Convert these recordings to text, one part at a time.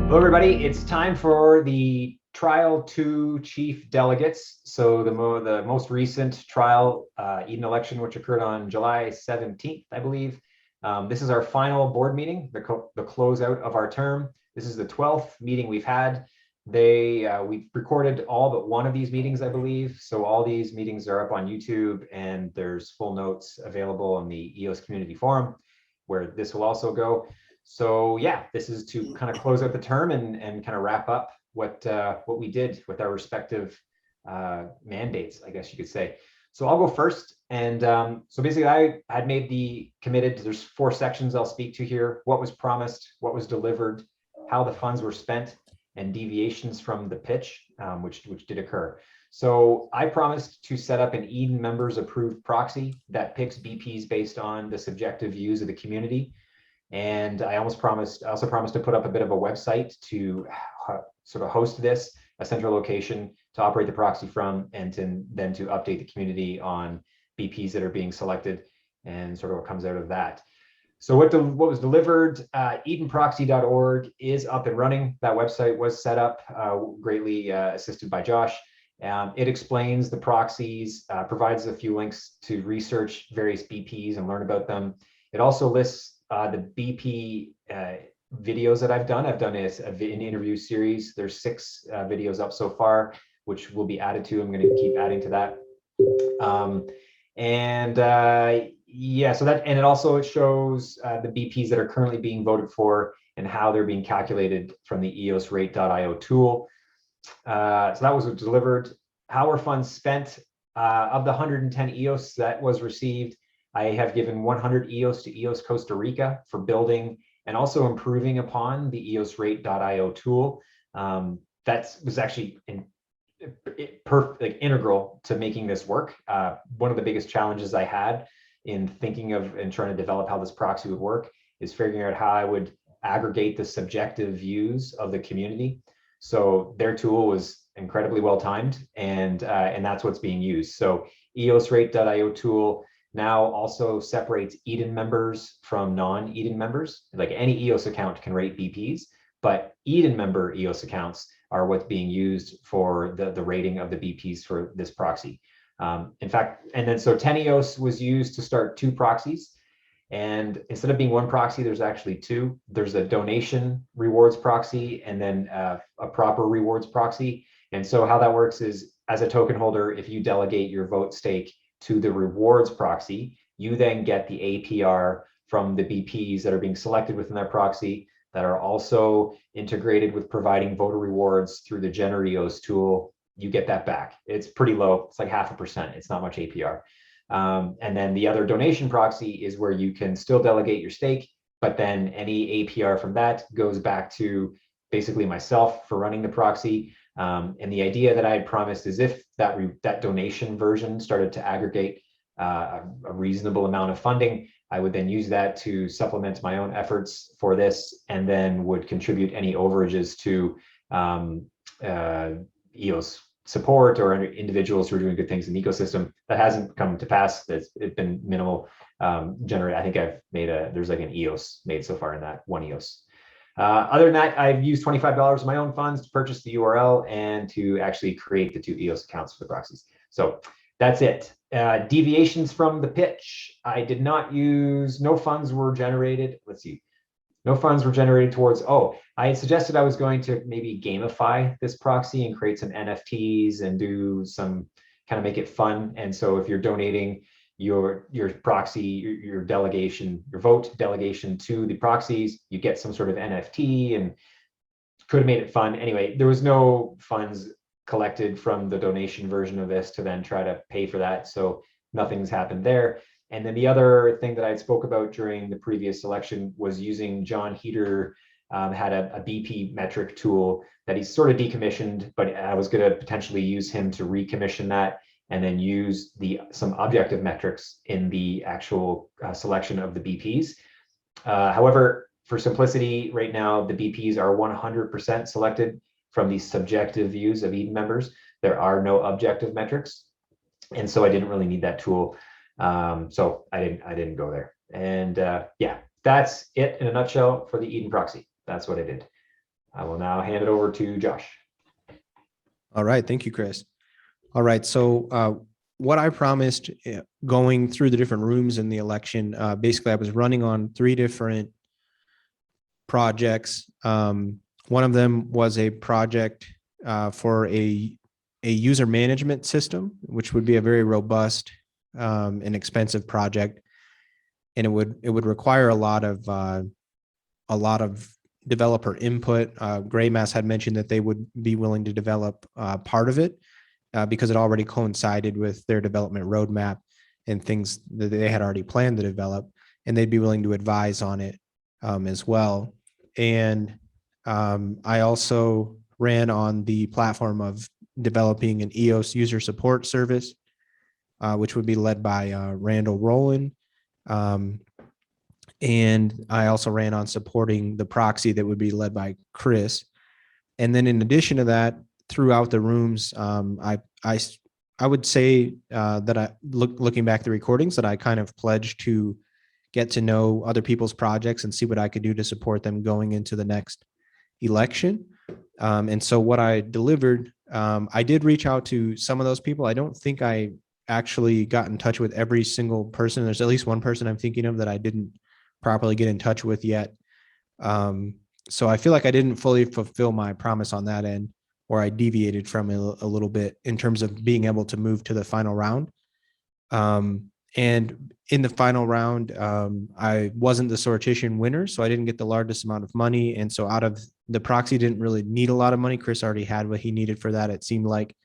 Hello, everybody. It's time for the trial to chief delegates. So the most recent trial, Eden election, which occurred on July 17th, I believe. This is our final board meeting, the closeout of our term. This is the 12th meeting we've had. We've recorded all but one of these meetings, I believe. So all these meetings are up on YouTube, and there's full notes available on the EOS community forum, where this will also go. So yeah, this is to kind of close out the term and kind of wrap up what we did with our respective mandates, I guess you could say. So I'll go first. And so basically I had made there's 4 sections I'll speak to here: what was promised, what was delivered, how the funds were spent, and deviations from the pitch, which did occur. So I promised to set up an Eden members approved proxy that picks BPs based on the subjective views of the community. And I also promised to put up a bit of a website to sort of host this, a central location to operate the proxy from, and then to update the community on BPs that are being selected and sort of what comes out of that. So what was delivered, edenproxy.org is up and running. That website was set up, greatly assisted by Josh. It explains the proxies, provides a few links to research various BPs and learn about them. It also lists the BP videos that I've done. I've done an interview series. There's 6 videos up so far, which will be added to. I'm going to keep adding to that. Yeah, so that, and it shows the BPs that are currently being voted for and how they're being calculated from the eosrate.io tool. So that was delivered. How were funds spent? Of the 110 EOS that was received, I have given 100 EOS to EOS Costa Rica for building and also improving upon the eosrate.io tool. That was actually integral to making this work. One of the biggest challenges I had in thinking of and trying to develop how this proxy would work is figuring out how I would aggregate the subjective views of the community. So their tool was incredibly well timed, and that's what's being used. So eosrate.io tool now also separates Eden members from non-Eden members. Like any EOS account can rate BPs, but Eden member EOS accounts are what's being used for the rating of the BPs for this proxy. In fact, and then so 10 EOS was used to start 2 proxies. And instead of being 1 proxy, there's actually 2. There's a donation rewards proxy and then a proper rewards proxy. And so how that works is, as a token holder, if you delegate your vote stake to the rewards proxy, you then get the APR from the BPs that are being selected within that proxy that are also integrated with providing voter rewards through the GenerEOS tool. You get that back. It's pretty low. It's like 0.5%. It's not much APR. And then the other donation proxy is where you can still delegate your stake, but then any APR from that goes back to basically myself for running the proxy. And the idea that I had promised is if that donation version started to aggregate a reasonable amount of funding, I would then use that to supplement my own efforts for this, and then would contribute any overages to EOS support or individuals who are doing good things in the ecosystem. That hasn't come to pass. It's been minimal. I think I've made there's like an EOS made so far in that 1 EOS. Other than that, I've used $25 of my own funds to purchase the URL and to actually create the 2 EOS accounts for the proxies. So that's it. Deviations from the pitch. I did not use, no funds were generated. Let's see. No funds were generated towards, I had suggested I was going to maybe gamify this proxy and create some NFTs and do some kind of make it fun. And so if you're donating your proxy, your delegation, your vote delegation to the proxies, you get some sort of NFT, and could have made it fun. Anyway, there was no funds collected from the donation version of this to then try to pay for that. So nothing's happened there. And then the other thing that I spoke about during the previous election was using John Heater, had a BP metric tool that he's sort of decommissioned, but I was going to potentially use him to recommission that and then use some objective metrics in the actual selection of the BPs. However, for simplicity, right now, the BPs are 100% selected from the subjective views of Eden members. There are no objective metrics. And so I didn't really need that tool. So I didn't go there. And yeah, that's it in a nutshell for the Eden proxy. That's what I did. I will now hand it over to Josh. All right. Thank you, Chris. All right. So what I promised going through the different rooms in the election, basically I was running on 3 different projects. One of them was a project for a user management system, which would be a very robust and expensive project. And it would require a lot of developer input. Graymass had mentioned that they would be willing to develop part of it because it already coincided with their development roadmap and things that they had already planned to develop, and they'd be willing to advise on it as well. And I also ran on the platform of developing an EOS user support service, which would be led by Randall Rowland. And I also ran on supporting the proxy that would be led by Chris. And then in addition to that, throughout the rooms, I would say that looking back the recordings, that I kind of pledged to get to know other people's projects and see what I could do to support them going into the next election. And so what I delivered, I did reach out to some of those people. I don't think I actually got in touch with every single person. There's at least one person I'm thinking of that I didn't properly get in touch with yet. So I feel like I didn't fully fulfill my promise on that end, or I deviated from it a little bit in terms of being able to move to the final round. And in the final round, I wasn't the sortition winner, so I didn't get the largest amount of money. And so out of the proxy didn't really need a lot of money. Chris already had what he needed for that, it seemed like.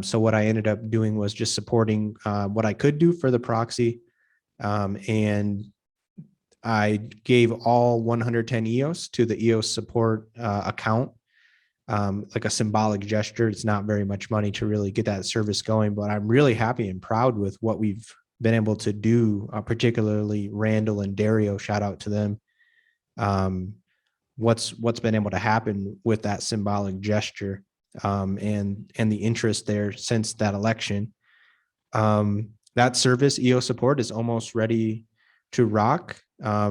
So what I ended up doing was just supporting what I could do for the proxy. And I gave all 110 EOS to the EOS support account, like a symbolic gesture. It's not very much money to really get that service going, but I'm really happy and proud with what we've been able to do, particularly Randall and Dario, shout out to them. What's been able to happen with that symbolic gesture and the interest there since that election. That service, EOS support, is almost ready to rock. I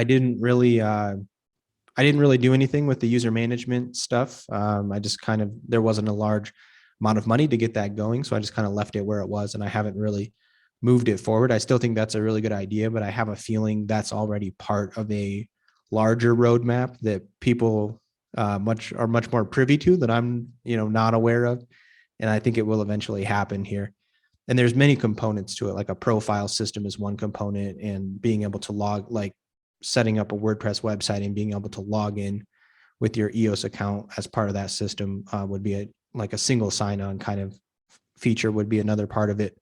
didn't really do anything with the user management stuff. I just there wasn't a large amount of money to get that going. So I just kind of left it where it was, and I haven't really moved it forward. I still think that's a really good idea, but I have a feeling that's already part of a larger roadmap that people are much more privy to that I'm, not aware of. And I think it will eventually happen here. And there's many components to it, like a profile system is one component, and being able to like setting up a WordPress website and being able to log in with your EOS account as part of that system would be a single sign-on kind of feature would be another part of it.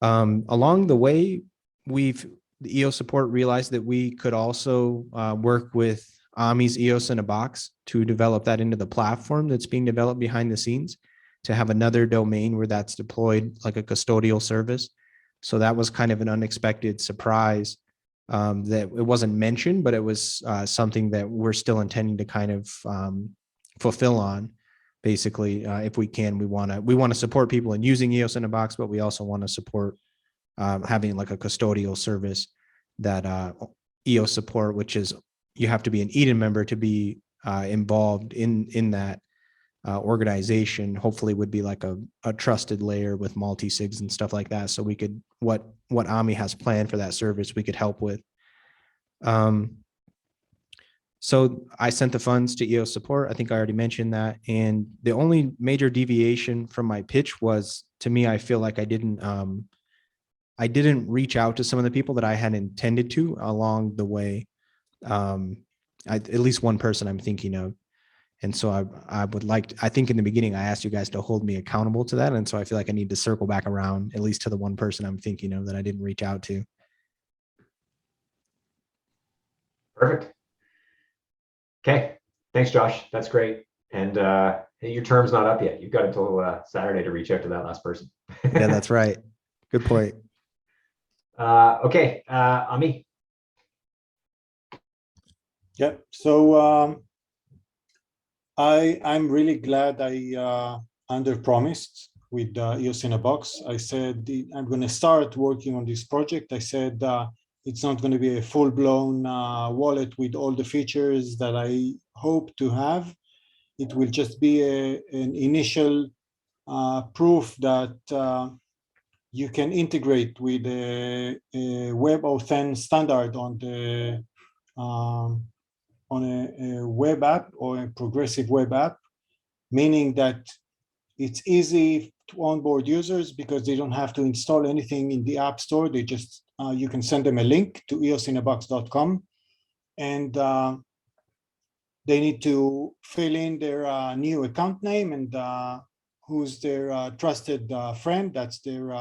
Along the way, the EOS support realized that we could also work with Ami's EOS in a box to develop that into the platform that's being developed behind the scenes, to have another domain where that's deployed like a custodial service. So that was kind of an unexpected surprise that it wasn't mentioned, but it was something that we're still intending to kind of fulfill on. Basically, if we can, we want to support people in using EOS in a box, but we also want to support having like a custodial service that EOS support, which is you have to be an Eden member to be involved in that organization. Hopefully would be like a trusted layer with multi-sigs and stuff like that. So we could, what Ami has planned for that service, we could help with. So I sent the funds to EOS support. I think I already mentioned that. And the only major deviation from my pitch was, to me, I feel like I didn't reach out to some of the people that I had intended to along the way. At least one person I'm thinking of. And so I think in the beginning, I asked you guys to hold me accountable to that. And so I feel like I need to circle back around at least to the one person I'm thinking of that I didn't reach out to. Perfect. Okay. Thanks, Josh. That's great. And your term's not up yet. You've got until Saturday to reach out to that last person. Yeah, that's right. Good point. Okay. Ami. Yeah. So I'm really glad I underpromised with EOS in a box. I said I'm going to start working on this project. I said It's not going to be a full-blown wallet with all the features that I hope to have. It will just be an initial proof that you can integrate with a WebAuthn standard on the on a web app or a progressive web app, meaning that it's easy to onboard users because they don't have to install anything in the App Store. They just you can send them a link to eosinabox.com, and they need to fill in their new account name and who's their trusted friend. That's their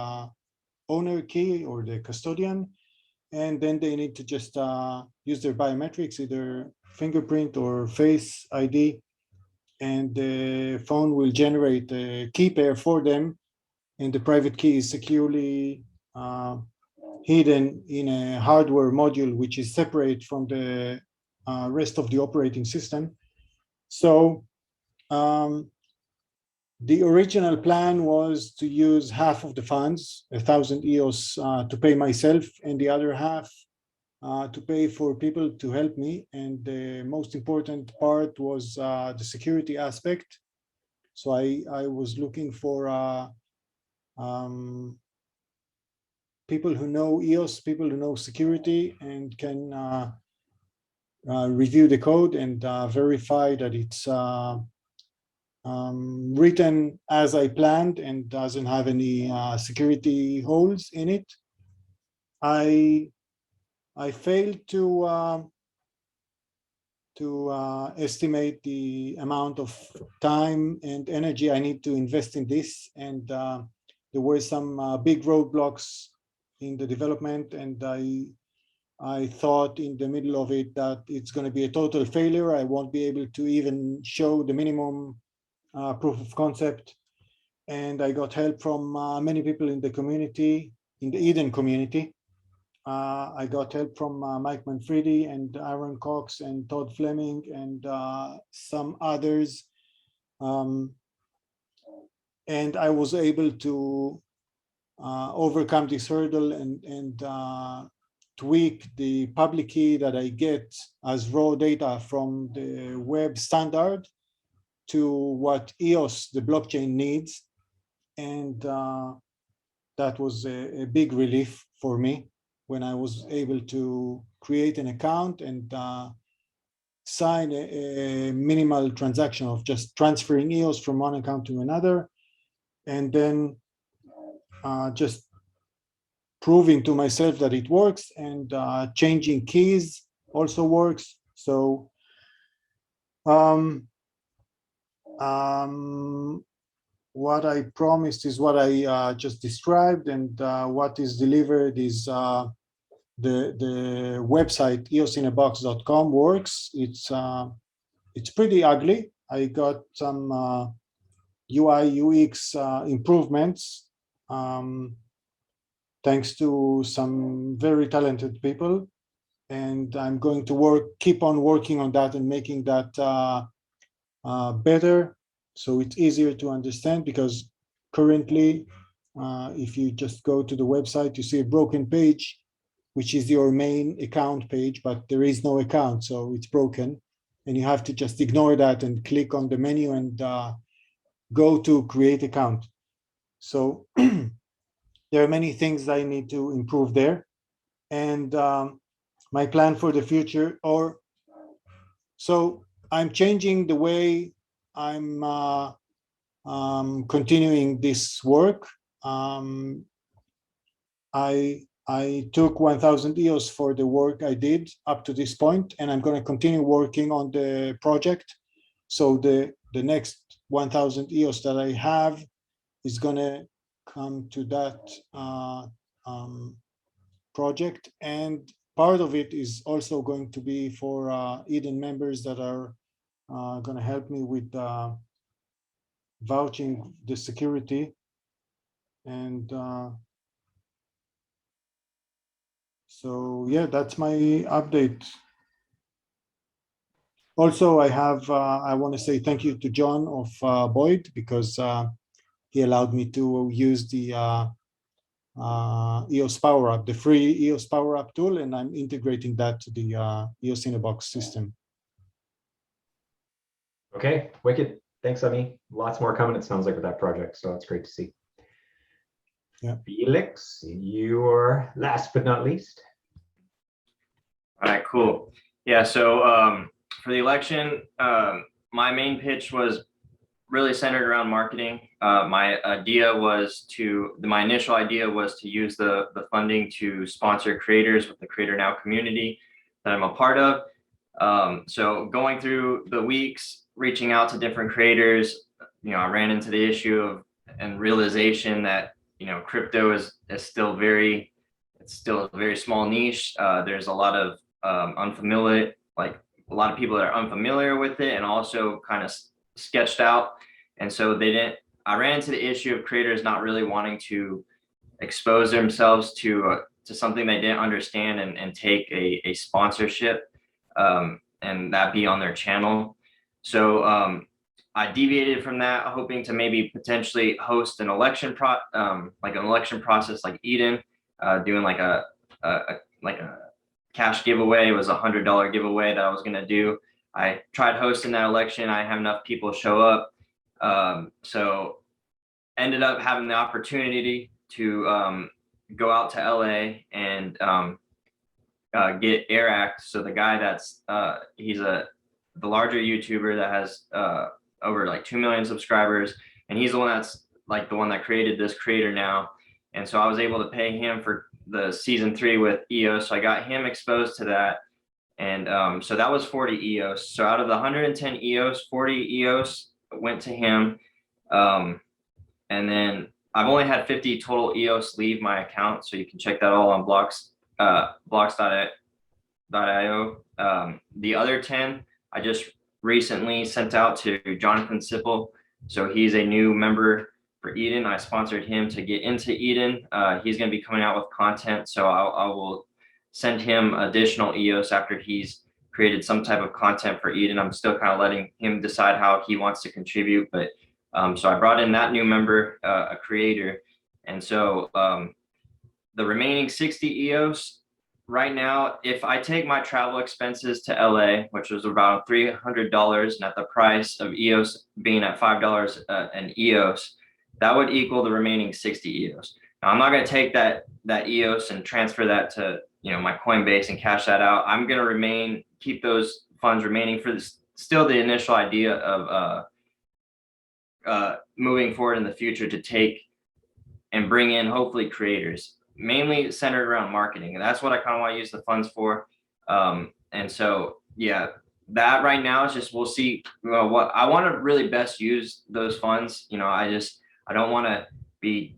owner key or the custodian. And then they need to just use their biometrics, either fingerprint or face ID. And the phone will generate a key pair for them. And the private key is securely hidden in a hardware module, which is separate from the rest of the operating system. So the original plan was to use half of the funds, 1,000 EOS, to pay myself, and the other half to pay for people to help me. And the most important part was the security aspect. So I was looking for people who know EOS, people who know security, and can review the code and verify that it's written as I planned and doesn't have any security holes in it. I failed to estimate the amount of time and energy I need to invest in this, and there were some big roadblocks in the development, and I thought in the middle of it that it's going to be a total failure. I won't be able to even show the minimum proof of concept. And I got help from many people in the community, in the Eden community. I got help from Mike Manfredi and Aaron Cox and Todd Fleming and some others. And I was able to overcome this hurdle and tweak the public key that I get as raw data from the web standard to what EOS, the blockchain, needs. And that was a big relief for me when I was able to create an account and sign a minimal transaction of just transferring EOS from one account to another, and then just proving to myself that it works, and changing keys also works. So what I promised is what I just described, and what is delivered is the website eosinabox.com works. It's pretty ugly. I got some UI UX improvements thanks to some very talented people, and I'm going to keep on working on that and making that better, so it's easier to understand. Because currently, if you just go to the website, you see a broken page, which is your main account page, but there is no account, so it's broken. And you have to just ignore that and click on the menu and go to create account. So there are many things I need to improve there. And my plan for the future, so I'm changing the way I'm continuing this work. I took 1,000 EOS for the work I did up to this point, and I'm going to continue working on the project. So the next 1,000 EOS that I have is going to come to that project, and part of it is also going to be for Eden members that are going to help me with vouching the security. And so yeah, that's my update. Also, I want to say thank you to John of Boyd, because he allowed me to use the EOS Power Up, the free EOS Power Up tool, and I'm integrating that to the EOS in a Box system. Okay, wicked. Thanks, Ami. Lots more coming, it sounds like, with that project. So it's great to see. Yeah. Felix, you're last but not least. All right, cool. Yeah, so for the election, my main pitch was really centered around marketing. My initial idea was to use the funding to sponsor creators with the Creator Now community that I'm a part of. So going through the weeks, reaching out to different creators, I ran into the issue of and realization that crypto is still it's still a very small niche. There's a lot of unfamiliar, like a lot of people that are unfamiliar with it and also kind of sketched out. And so I ran into the issue of creators not really wanting to expose themselves to something they didn't understand and take a sponsorship and that be on their channel. So I deviated from that, hoping to maybe potentially host an election process like Eden, doing like a cash giveaway. It was $100 giveaway that I was gonna do. I tried hosting that election. I have enough people show up. So ended up having the opportunity to go out to LA and get Airact. So the guy that's he's the larger YouTuber that has over like 2 million subscribers, and he's the one that's like the one that created this Creator Now. And so I was able to pay him for the season 3 with EOS. So I got him exposed to that. And so that was 40 EOS. So out of the 110 EOS, 40 EOS went to him. And then I've only had 50 total EOS leave my account. So you can check that all on blocks.io. The other 10, I just recently sent out to Jonathan Sipple. So he's a new member for Eden. I sponsored him to get into Eden. He's going to be coming out with content. So I will send him additional EOS after he's created some type of content for Eden. I'm still kind of letting him decide how he wants to contribute. But so I brought in that new member, a creator. And so the remaining 60 EOS, right now, if I take my travel expenses to LA, which was about $300, and at the price of EOS being at $5 an EOS, that would equal the remaining 60 EOS. Now, I'm not going to take that EOS and transfer that to my Coinbase and cash that out. I'm going to keep those funds remaining for still the initial idea of moving forward in the future to take and bring in hopefully creators, mainly centered around marketing. And that's what I kind of want to use the funds for. And so, yeah, that right now is just, we'll see what I want to really best use those funds. I don't want to be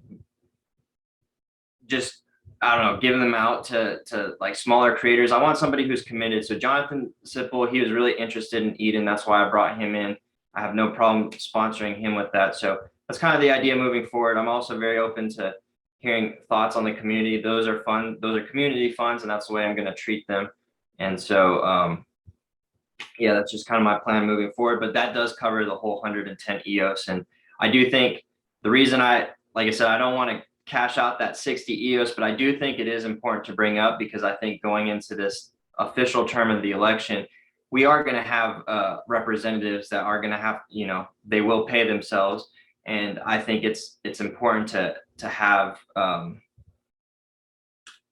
just, I don't know, giving them out to like smaller creators. I want somebody who's committed. So Jonathan Sipple, he was really interested in Eden. That's why I brought him in. I have no problem sponsoring him with that. So that's kind of the idea moving forward. I'm also very open to hearing thoughts on the community. Those are fun. Those are community funds, and that's the way I'm going to treat them. And so, yeah, that's just kind of my plan moving forward. But that does cover the whole 110 EOS. And I do think the reason like I said, I don't want to cash out that 60 EOS, but I do think it is important to bring up, because I think going into this official term of the election, we are going to have representatives that are going to have, they will pay themselves. And I think it's important to have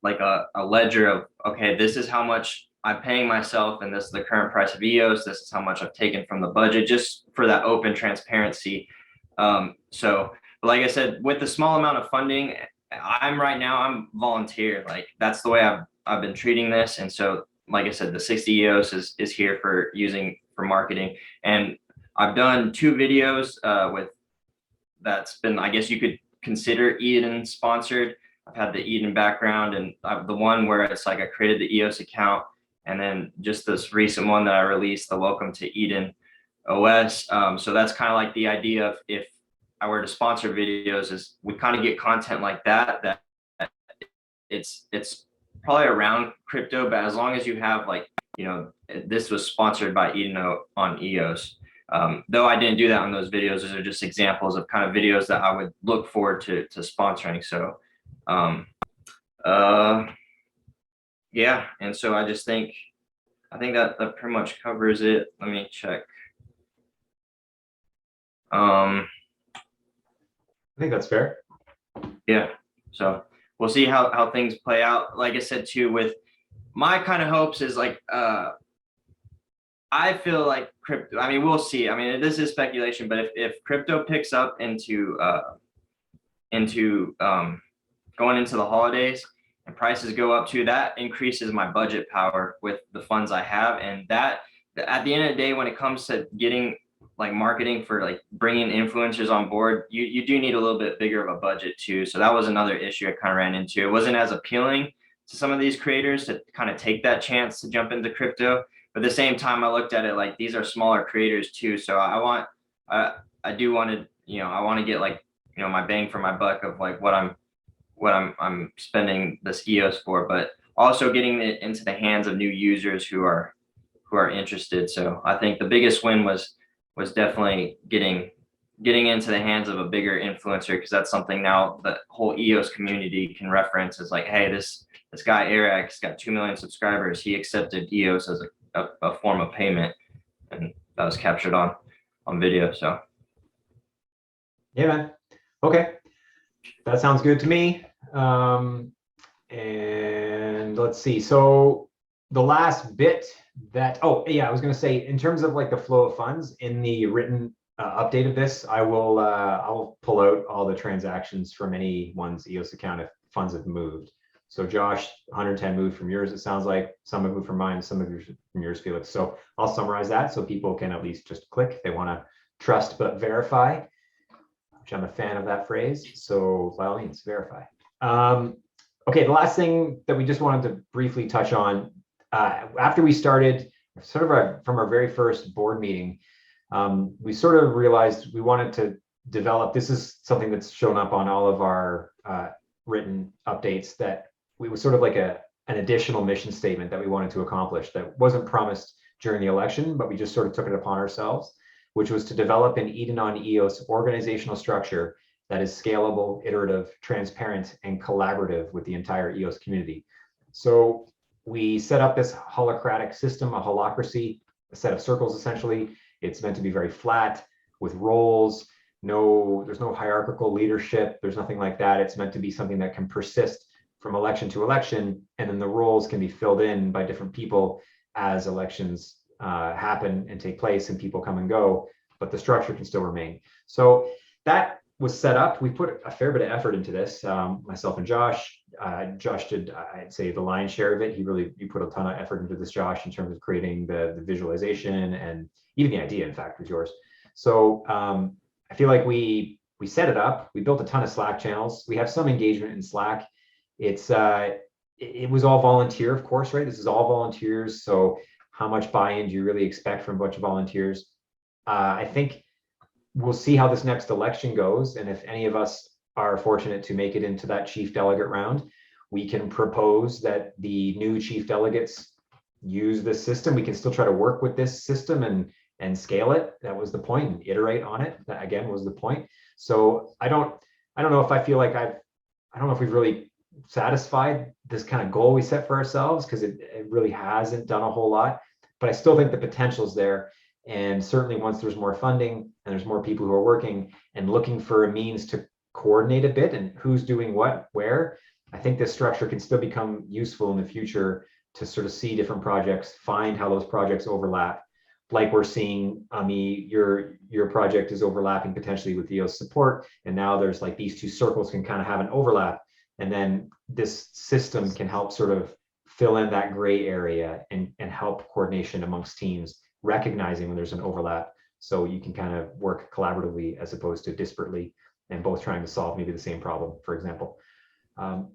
like a ledger of, okay, this is how much I'm paying myself, and this is the current price of EOS. This is how much I've taken from the budget, just for that open transparency. So, but like I said, with the small amount of funding, I'm volunteer. Like that's the way I've been treating this. And so, like I said, the 60 EOS is here for using for marketing. And I've done 2 videos that's been, I guess you could consider Eden sponsored. I've had the Eden background, and I've the one where it's like I created the EOS account, and then just this recent one that I released, the Welcome to Eden OS. So that's kind of like the idea of, if I were to sponsor videos, is we kind of get content like that it's probably around crypto, but as long as you have like, this was sponsored by Eden on EOS. Though I didn't do that on those videos. Those are just examples of kind of videos that I would look forward to sponsoring. So Yeah, and so I think that pretty much covers it. Let me check. I think that's fair. Yeah, so we'll see how things play out. Like I said too, with my kind of hopes is like I feel like crypto, I mean, we'll see. I mean, this is speculation, but if crypto picks up into going into the holidays and prices go up too, that increases my budget power with the funds I have. And that at the end of the day, when it comes to getting like marketing for like bringing influencers on board, you do need a little bit bigger of a budget too. So that was another issue I kind of ran into. It wasn't as appealing to some of these creators to kind of take that chance to jump into crypto. But at the same time, I looked at it like these are smaller creators too. So I do want to, I want to get like, my bang for my buck of like what I'm spending this EOS for, but also getting it into the hands of new users who are interested. So I think the biggest win was definitely getting into the hands of a bigger influencer, because that's something now the whole EOS community can reference as like, hey, this guy Eric's got 2 million subscribers. He accepted EOS as a form of payment, and that was captured on video. So Yeah, man. Okay, that sounds good to me. And let's see. So the last bit that, oh yeah, I was going to say, in terms of like the flow of funds in the written update of this, I'll pull out all the transactions from anyone's EOS account if funds have moved. So Josh, 110 moved from yours. It sounds like some have moved from mine, some of yours from yours, Felix. So I'll summarize that so people can at least just click if they want to trust but verify, which I'm a fan of that phrase. So by all means, verify. Okay, the last thing that we just wanted to briefly touch on, after we started sort of from our very first board meeting, we sort of realized we wanted to develop, this is something that's shown up on all of our written updates, that we was sort of like an additional mission statement that we wanted to accomplish that wasn't promised during the election, but we just sort of took it upon ourselves, which was to develop an Edenon EOS organizational structure that is scalable, iterative, transparent, and collaborative with the entire EOS community. So we set up this holocratic system, a holacracy, a set of circles essentially. It's meant to be very flat with roles. There's no hierarchical leadership. There's nothing like that. It's meant to be something that can persist from election to election, and then the roles can be filled in by different people as elections happen and take place and people come and go, but the structure can still remain. So that was set up. We put a fair bit of effort into this, myself and Josh. Josh did, I'd say, the lion's share of it. You put a ton of effort into this, Josh, in terms of creating the visualization, and even the idea, in fact, was yours. So I feel like we set it up. We built a ton of Slack channels. We have some engagement in Slack. It was all volunteer, of course, right? This is all volunteers. So how much buy-in do you really expect from a bunch of volunteers? I think we'll see how this next election goes. And if any of us are fortunate to make it into that chief delegate round, we can propose that the new chief delegates use this system. We can still try to work with this system and scale it. That was the point, and iterate on it. That again was the point. So I don't know if I feel like I don't know if we've really satisfied this kind of goal we set for ourselves, because it really hasn't done a whole lot, but I still think the potential is there. And certainly once there's more funding and there's more people who are working and looking for a means to coordinate a bit and who's doing what, where, I think this structure can still become useful in the future to sort of see different projects, find how those projects overlap. Like we're seeing, your project is overlapping potentially with EOS support. And now there's like these two circles can kind of have an overlap. And then this system can help sort of fill in that gray area and help coordination amongst teams, recognizing when there's an overlap, so you can kind of work collaboratively as opposed to disparately and both trying to solve maybe the same problem, for example.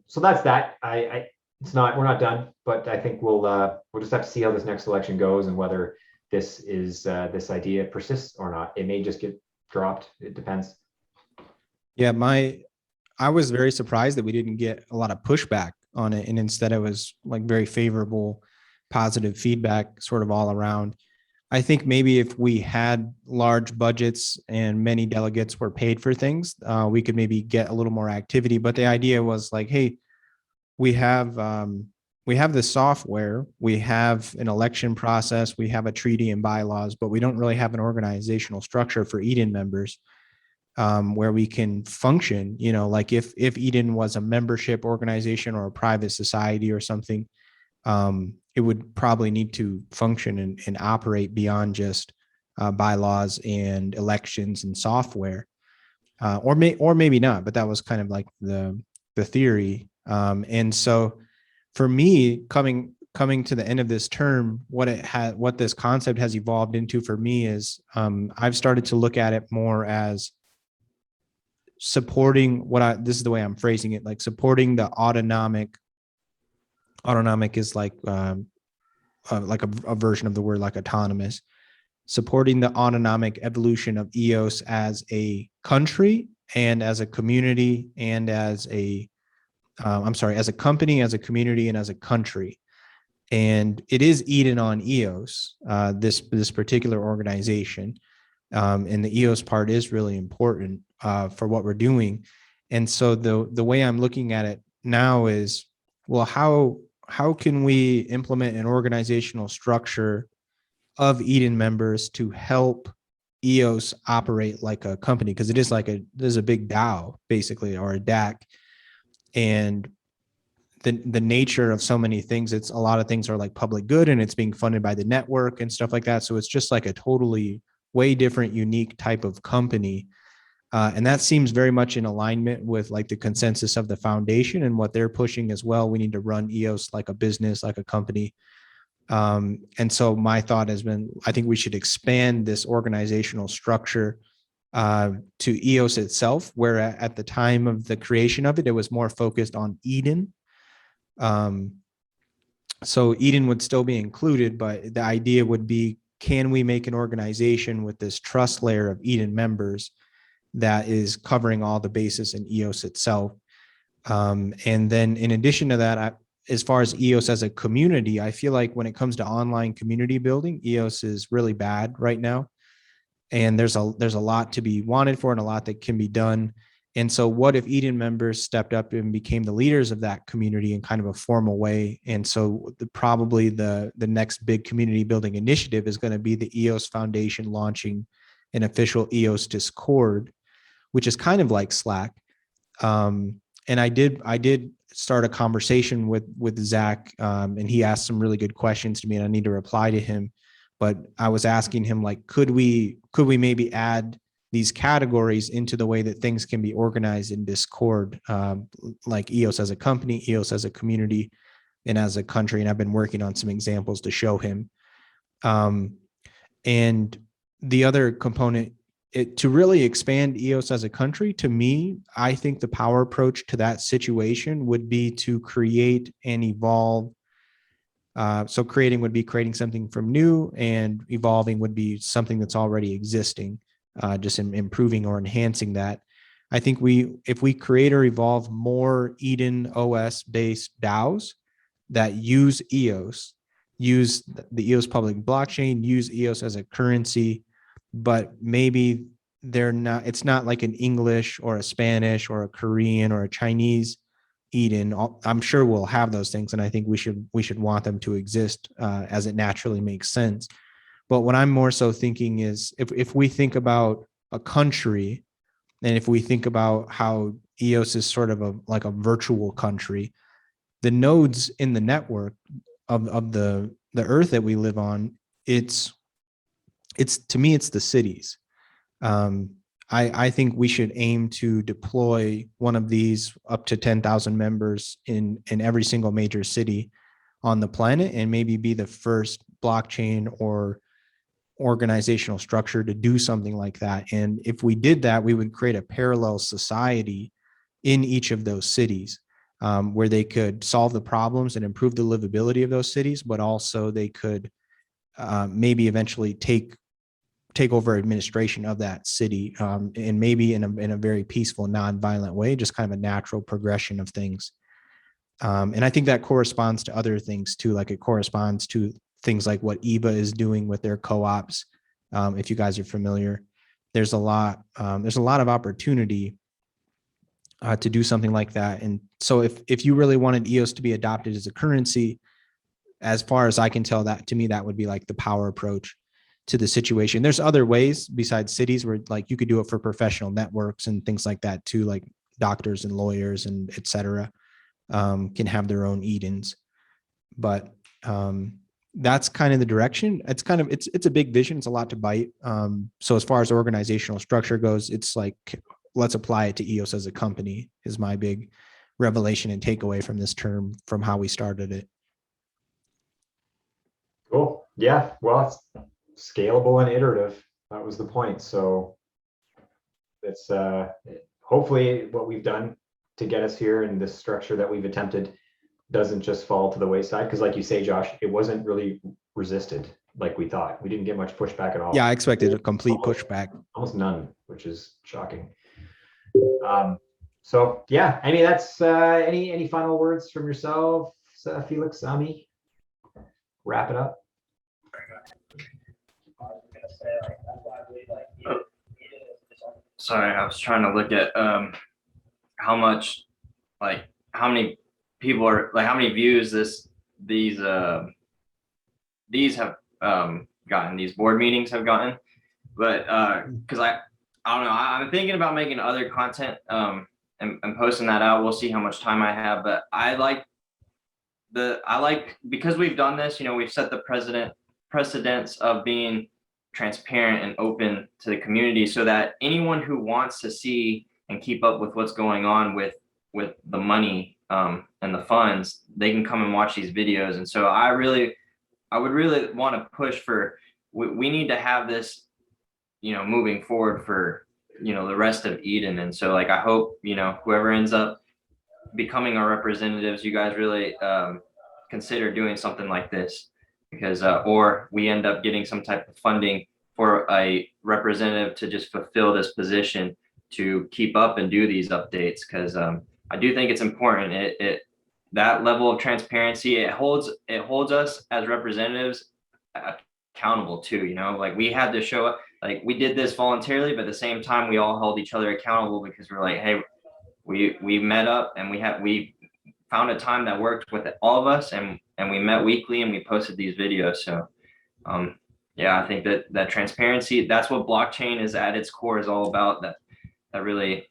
So that's that. We're not done, but I think we'll just have to see how this next election goes and whether this idea persists or not. It may just get dropped. It depends. Yeah, I was very surprised that we didn't get a lot of pushback on it, and instead it was like very favorable, positive feedback sort of all around. I think maybe if we had large budgets and many delegates were paid for things, we could maybe get a little more activity. But the idea was like, hey, we have this software, we have an election process, we have a treaty and bylaws, but we don't really have an organizational structure for Eden members where we can function. You know, like if Eden was a membership organization or a private society or something, it would probably need to function and operate beyond just bylaws and elections and software, or maybe not. But that was kind of like the theory. And so, for me, coming to the end of this term, what this concept has evolved into for me is I've started to look at it more as supporting this is the way I'm phrasing it, like supporting the autonomic is like a version of the word like autonomous, supporting the autonomic evolution of EOS as a country and as a community and as a as a company, as a community, and as a country. And it is Eden on EOS, this particular organization. And the EOS part is really important for what we're doing. And so the way I'm looking at it now is, well, how can we implement an organizational structure of Eden members to help EOS operate like a company? Because it is there's a big DAO basically, or a DAC. And the nature of so many things, it's a lot of things are like public good and it's being funded by the network and stuff like that. So it's just like a totally way different, unique type of company. And that seems very much in alignment with like the consensus of the foundation and what they're pushing as well. We need to run EOS like a business, like a company. And so my thought has been, I think we should expand this organizational structure to EOS itself, where at the time of the creation of it, it was more focused on Eden. So Eden would still be included, but the idea would be, can we make an organization with this trust layer of Eden members that is covering all the bases in EOS itself? And then in addition to that, as far as EOS as a community, I feel like when it comes to online community building, EOS is really bad right now. And there's a lot to be wanted for and a lot that can be done. And so what if Eden members stepped up and became the leaders of that community in kind of a formal way? And so probably the next big community building initiative is going to be the EOS Foundation launching an official EOS Discord, which is kind of like Slack. And I did start a conversation with Zach, and he asked some really good questions to me, and I need to reply to him. But I was asking him, like, could we maybe add these categories into the way that things can be organized in Discord, like EOS as a company, EOS as a community, and as a country. And I've been working on some examples to show him. And the other component, to really expand EOS as a country, to me, I think the power approach to that situation would be to create and evolve. So creating would be creating something from new, and evolving would be something that's already existing, just improving or enhancing that. I think if we create or evolve more Eden OS based DAOs that use EOS, use the EOS public blockchain, use EOS as a currency, but maybe it's not like an English or a Spanish or a Korean or a Chinese Eden. I'm sure we'll have those things, and I think we should want them to exist as it naturally makes sense. But what I'm more so thinking is, if we think about a country, and if we think about how EOS is sort of like a virtual country, the nodes in the network of the earth that we live on, it's to me, it's the cities. I think we should aim to deploy one of these up to 10,000 members in every single major city on the planet, and maybe be the first blockchain or organizational structure to do something like that. And if we did that, we would create a parallel society in each of those cities, where they could solve the problems and improve the livability of those cities, but also they could maybe eventually take over administration of that city, and maybe in a very peaceful, non-violent way, just kind of a natural progression of things. And I think that corresponds to other things too, like it corresponds to things like what EBA is doing with their co-ops. If you guys are familiar, there's a lot of opportunity to do something like that. And so if you really wanted EOS to be adopted as a currency, as far as I can tell, that to me, that would be like the power approach to the situation. There's other ways besides cities where like you could do it for professional networks and things like that too, like doctors and lawyers and et cetera, can have their own eat-ins. But that's kind of the direction. It's a big vision. It's a lot to bite. So as far as organizational structure goes, it's like, let's apply it to EOS as a company is my big revelation and takeaway from this term, from how we started it. Cool. Yeah. Well, it's scalable and iterative. That was the point. So it's hopefully what we've done to get us here and this structure that we've attempted doesn't just fall to the wayside. Because like you say, Josh, it wasn't really resisted like we thought. We didn't get much pushback at all. Yeah, I expected a complete pushback. Almost none, which is shocking. So yeah, I mean, that's any final words from yourself, Felix, Ami? Wrap it up. Sorry, I was trying to look at how many people are like, how many views these have gotten, these board meetings have gotten. But because I don't know, I'm thinking about making other content and posting that out. We'll see how much time I have, but I like because we've done this, we've set the precedence of being transparent and open to the community, so that anyone who wants to see and keep up with what's going on with the money and the funds, they can come and watch these videos. And so I would really want to push for, we need to have this, moving forward for, the rest of Eden. And so like, I hope, whoever ends up becoming our representatives, you guys really consider doing something like this, because or we end up getting some type of funding for a representative to just fulfill this position to keep up and do these updates. Because I do think it's important. That level of transparency, it holds us as representatives accountable too. Like we had to show up, like we did this voluntarily, but at the same time we all held each other accountable, because we're like, hey, we met up and we found a time that worked with all of us, and we met weekly and we posted these videos. So yeah, I think that transparency, that's what blockchain is at its core is all about, that really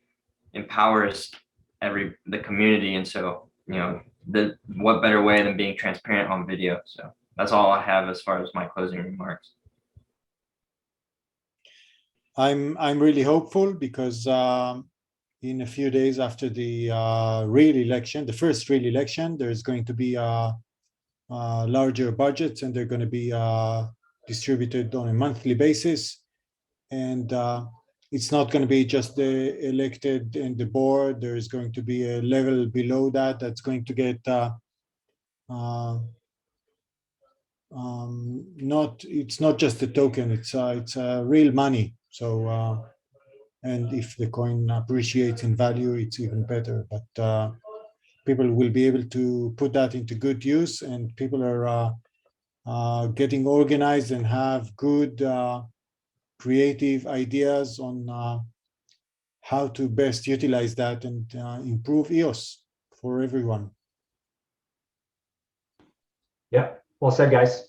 empowers the community. And so, what better way than being transparent on video? So that's all I have as far as my closing remarks. I'm really hopeful, because in a few days after the the first real election, there's going to be larger budgets, and they're going to be distributed on a monthly basis. And it's not going to be just the elected and the board. There is going to be a level below that that's going to get it's not just a token, it's real money. So and if the coin appreciates in value, it's even better. But people will be able to put that into good use, and people are getting organized and have good creative ideas on how to best utilize that and improve EOS for everyone. Yeah, well said, guys.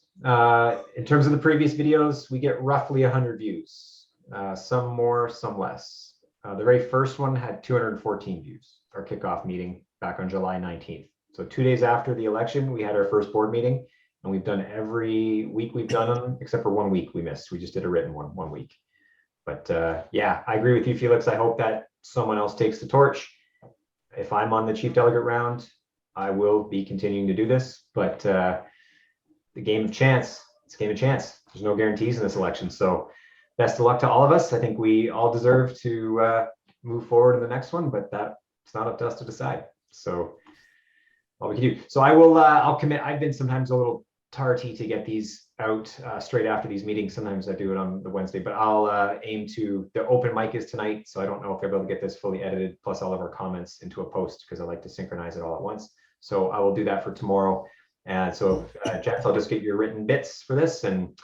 In terms of the previous videos, we get roughly 100 views, some more, some less. The very first one had 214 views, our kickoff meeting back on July 19th. So 2 days after the election, we had our first board meeting, and we've done every week we've done them, except for 1 week we missed. We just did a written one week. But yeah, I agree with you, Felix. I hope that someone else takes the torch. If I'm on the chief delegate round, I will be continuing to do this. But the game of chance, it's a game of chance. There's no guarantees in this election. So best of luck to all of us. I think we all deserve to move forward in the next one, but it's not up to us to decide. So all we can do. So I'll commit. I've been sometimes a little tardy to get these out straight after these meetings. Sometimes I do it on the Wednesday, but I'll aim to, the open mic is tonight. So I don't know if they're able to get this fully edited, plus all of our comments into a post, because I like to synchronize it all at once. So I will do that for tomorrow. And so, Jeff, I'll just get your written bits for this. And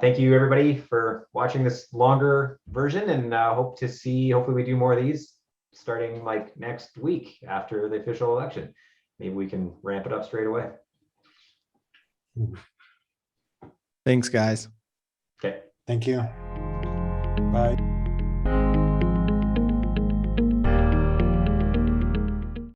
thank you, everybody, for watching this longer version. And hope to see, hopefully we do more of these starting like next week after the official election. Maybe we can ramp it up straight away. Thanks, guys. Okay. Thank you. Bye.